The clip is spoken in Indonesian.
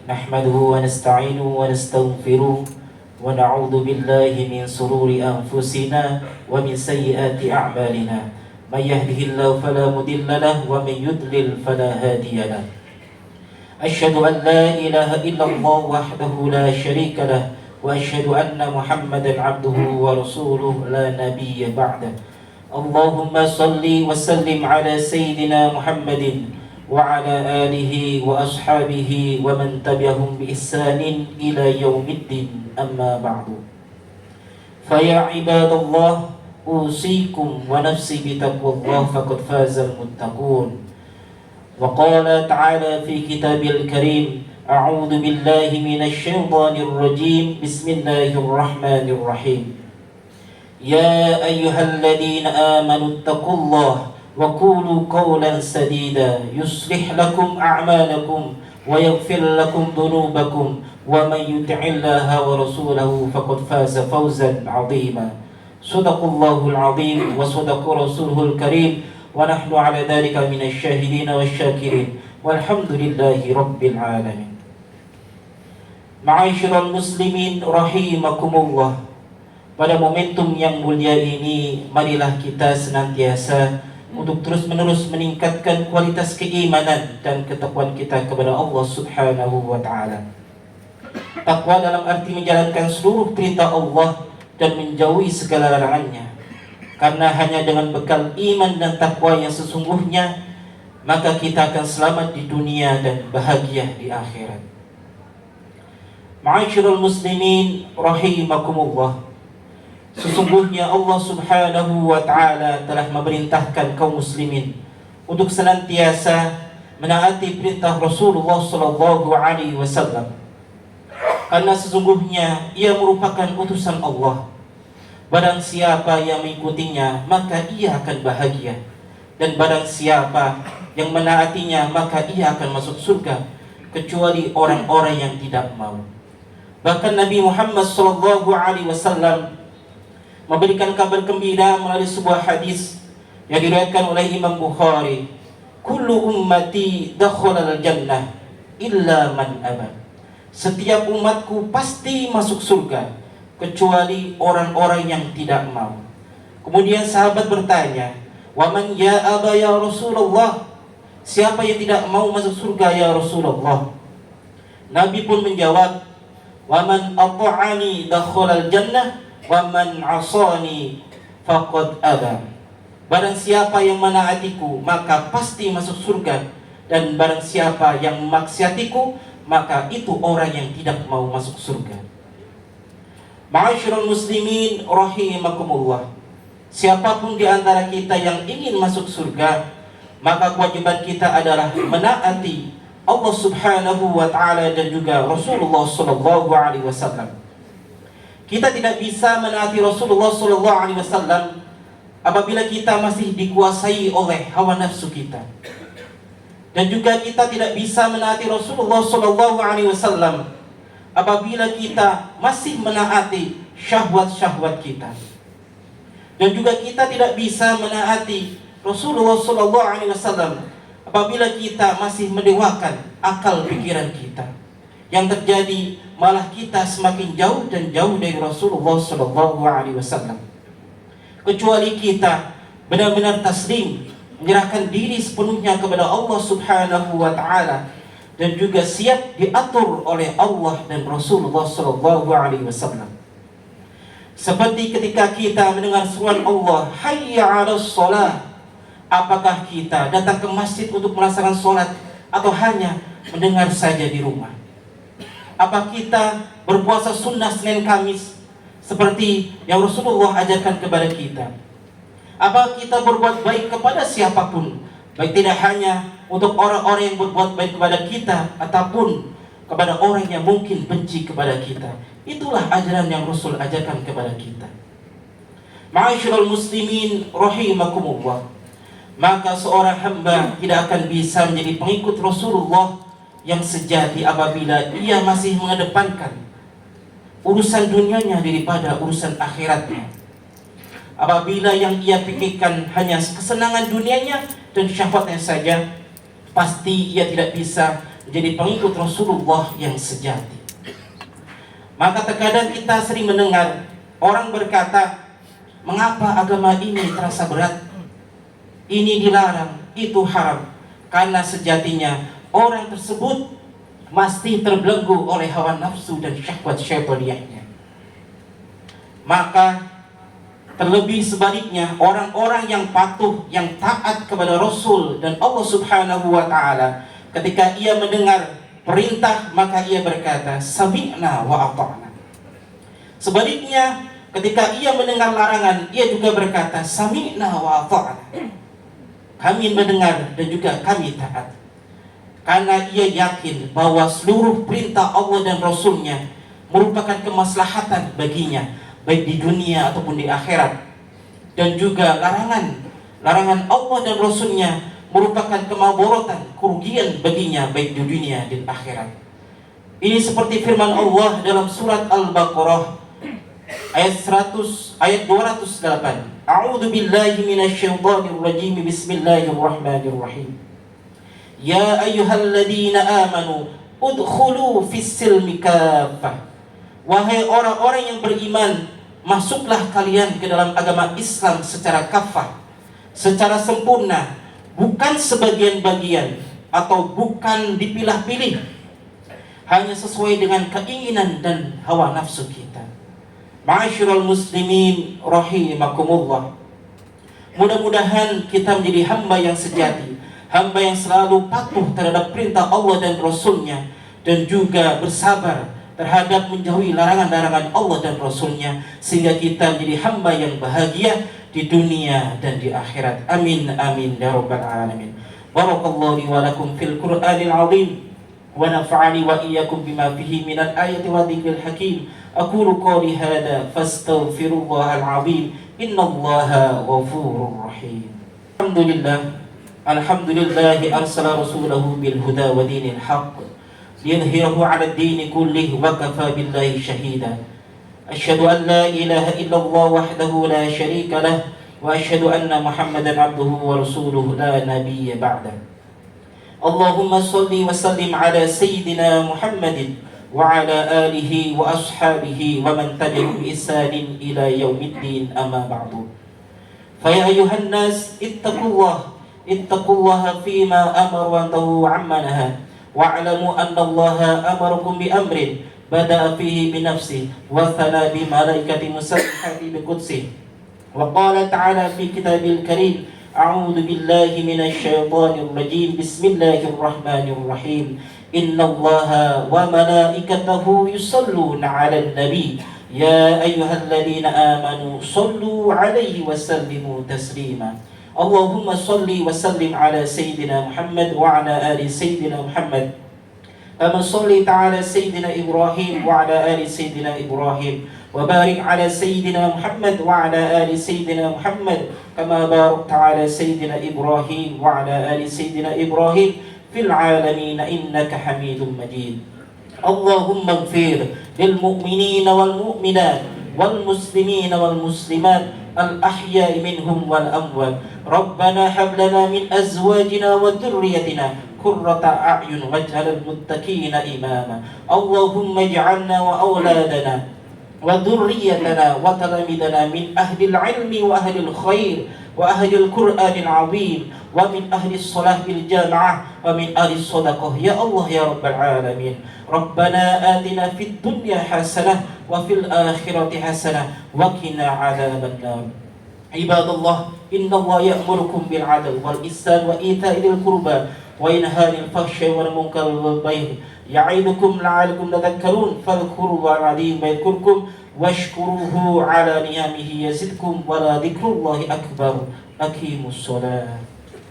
نحمده ونستعينه ونستغفره ونعوذ بالله من شرور أنفسنا ومن سيئات أعمالنا من يهده الله فلا مضل له ومن يضلل فلا هادي له أشهد أن لا إله إلا الله وحده لا شريك له وأشهد أن محمدا عبده ورسوله لا نبي بعده اللهم صل وسلم على سيدنا محمد وعلى آله وأصحابه ومن تبعهم بإحسان إلى يوم الدين أما بعد فيا عباد الله أوصيكم ونفسي بتقوى الله فقد فاز المتقون وقال تعالى في كتابه الكريم أعوذ بالله من الشيطان الرجيم بسم الله الرحمن الرحيم يا أيها الذين آمنوا اتقوا الله وقولوا قولا سديدا يصلح لكم أعمالكم ويغفر لكم ذنوبكم ومن يطع الله ورسوله فقد فاز فوزا عظيما صدق الله العظيم وصدق رسوله الكريم ونحن على ذلك من الشاهدين والشاكرين والحمد لله رب العالمين Ma'asyiral muslimin rahimakumullah. Pada momentum yang mulia ini, marilah kita senantiasa untuk terus-menerus meningkatkan kualitas keimanan dan ketakwaan kita kepada Allah Subhanahu wa taala. Takwa dalam arti menjalankan seluruh perintah Allah dan menjauhi segala larangannya. Karena hanya dengan bekal iman dan takwa yang sesungguhnya, maka kita akan selamat di dunia dan bahagia di akhirat. Ma'asyiral muslimin rahimakumullah. Sesungguhnya Allah Subhanahu wa taala telah memerintahkan kaum muslimin untuk senantiasa menaati perintah Rasulullah sallallahu alaihi wasallam. Karena sesungguhnya ia merupakan utusan Allah. Barang siapa yang mengikutinya, maka ia akan bahagia. Dan barang siapa yang menaatinya, maka ia akan masuk surga, kecuali orang-orang yang tidak mau. Bahkan Nabi Muhammad sallallahu alaihi wasallam memberikan kabar gembira melalui sebuah hadis yang diriwayatkan oleh Imam Bukhari, kullu ummati dakhala al-jannah illa man aba. Setiap umatku pasti masuk surga kecuali orang-orang yang tidak mau. Kemudian sahabat bertanya, wa man ya aba ya Rasulullah? Siapa yang tidak mau masuk surga ya Rasulullah? Nabi pun menjawab, wa man ata'ani dakhala al-jannah wa man 'asani faqad aba. Barang siapa yang menaatiku maka pasti masuk surga, dan barang siapa yang memaksiatiku maka itu orang yang tidak mau masuk surga. Ma'asyiral muslimin rahimakumullah. Siapapun di antara kita yang ingin masuk surga, maka kewajiban kita adalah menaati Allah Subhanahu wa taala dan juga Rasulullah sallallahu alaihi wasallam. Kita tidak bisa menaati Rasulullah sallallahu alaihi wasallam apabila kita masih dikuasai oleh hawa nafsu kita. Dan juga kita tidak bisa menaati Rasulullah sallallahu alaihi wasallam apabila kita masih menaati syahwat-syahwat kita. Dan juga kita tidak bisa menaati Rasulullah sallallahu alaihi wasallam apabila kita masih mendewakan akal pikiran kita. Yang terjadi malah kita semakin jauh dan jauh dari Rasulullah sallallahu alaihi wasallam. Kecuali kita benar-benar taslim, menyerahkan diri sepenuhnya kepada Allah Subhanahu wa taala dan juga siap diatur oleh Allah dan Rasulullah sallallahu alaihi wasallam. Seperti ketika kita mendengar seruan Allah, hayya 'alas shalah. Apakah kita datang ke masjid untuk melaksanakan salat atau hanya mendengar saja di rumah? Apa kita berpuasa sunnah Senin Kamis seperti yang Rasulullah ajarkan kepada kita? Apa kita berbuat baik kepada siapapun, baik tidak hanya untuk orang-orang yang berbuat baik kepada kita ataupun kepada orang yang mungkin benci kepada kita? Itulah ajaran yang Rasul ajarkan kepada kita. Ma'asyiral muslimin rahimakumullah. Maka seorang hamba tidak akan bisa menjadi pengikut Rasulullah yang sejati apabila ia masih mengedepankan urusan dunianya daripada urusan akhiratnya. Apabila yang ia pikirkan hanya kesenangan dunianya dan syahwatnya saja, pasti ia tidak bisa menjadi pengikut Rasulullah yang sejati. Maka terkadang kita sering mendengar orang berkata, mengapa agama ini terasa berat? Ini dilarang, itu haram. Karena sejatinya orang tersebut pasti terbelenggu oleh hawa nafsu dan syahwat syaitaniahnya. Maka terlebih sebaliknya, orang-orang yang patuh, yang taat kepada Rasul dan Allah Subhanahu wa Ta'ala, ketika ia mendengar perintah maka ia berkata sami'na wa ata'na. Sebaliknya, ketika ia mendengar larangan, ia juga berkata sami'na wa ata'na. Kami mendengar dan juga kami taat. Karena ia yakin bahwa seluruh perintah Allah dan Rasulnya merupakan kemaslahatan baginya, baik di dunia ataupun di akhirat. Dan juga larangan Allah dan Rasulnya merupakan kemadaratan, kerugian baginya, baik di dunia dan akhirat. Ini seperti firman Allah dalam surat Al-Baqarah ayat 208. A'udzu billahi minasyaitonir rajim. Bismillahirrahmanirrahim. Ya ayyuhalladzina amanu udkhulu fis-silmi kaffah. Wahai orang-orang yang beriman, masuklah kalian ke dalam agama Islam secara kafah, secara sempurna, bukan sebagian-bagian atau bukan dipilah-pilih, hanya sesuai dengan keinginan dan hawa nafsu kita. Ma'asyiral muslimin rahimakumullah. Mudah-mudahan kita menjadi hamba yang sejati, hamba yang selalu patuh terhadap perintah Allah dan Rasulnya, dan juga bersabar terhadap menjauhi larangan-larangan Allah dan Rasulnya, sehingga kita menjadi hamba yang bahagia di dunia dan di akhirat. Amin amin ya rabbal alamin. Barakallahu li wa lakum fil Qur'anil azim wa nafa'ani wa iyyakum bima fihi minal ayati wa dzikril hakim. Aqulu qawli hadza fastaghfirullahal azim. Innallaha ghafurur rahim. Alhamdulillahi arsala rasulahu bil huda wa dinil haqq liyudhhirahu 'ala ad-din kullihi wa kafa billahi shahida. Asyhadu an la ilaha illallah wahdahu la syarika lah wa asyhadu anna Muhammadan 'abduhu wa rasuluhu la nabiyya ba'da. Allahumma shalli wa sallim 'ala sayyidina Muhammadin wa 'ala alihi wa ashabihi wa man tabi'ahum bi ihsanin ila yaumiddin, amma ba'du. Fa ya ayyuhan nas ittaqullaha fima amara wa antahu 'amma nahaa. Wa'lamu anna Allaha amarakum bi amrin bada'a fihi bi nafsihi wa thala bi malaikati musabbihati bi qudsihi. Wa qala ta'ala fi kitabil karim, a'udzu billahi minasy syaithanir rajim. Bismillahirrahmanirrahim. Innallaha wa malaikatahu yusholluna 'alan nabi. Ya ayyuhalladzina amanu shallu 'alaihi wa sallimu taslima. Allahumma salli wa sallim ala Sayyidina Muhammad wa ala ali Sayyidina Muhammad kama sallaita ala Sayyidina Ibrahim wa ala ali Sayyidina Ibrahim wa barik ala Sayyidina Muhammad wa ala ali Sayyidina Muhammad kama barakta ala Sayyidina Ibrahim wa ala ali Sayyidina Ibrahim fil alamin innaka Hamidum Majid. Allahumma ighfir lil mu'minina wal mu'minat wal muslimina wal muslimat al-ahya'i minhum wal amwat. Rabbana hab lana min azwajina wa dhurriyyatina qurrata a'yun waj'alna muttaqina imama. Allahumma ij'alna wa auladana wa dhurriyyatana wa talamidana min ahli al-'ilmi wa ahli al-khair wa ahli al-Qur'anil 'azim wa min ahli as-salah bil jama'ah wa min ahli as-sadaqah. Ya Allah ya rabbal alamin. Rabbana atina fid dunya hasanah wa fil akhirati hasanah wa qina 'adzaban nar. Ibadallah, innallaha ya'murukum bil 'adli wal ihsan wa ita'i dzil qurba wa yanha 'anil fahsya'i wal munkari wal baghi ya'idukum la'allakum tadhakkarun. Fadhkurullaha 'azim yadhkurkum washkuruhu 'ala ni'amihi yazidkum wa la dzikrullahi akbar. Aqimus shalah.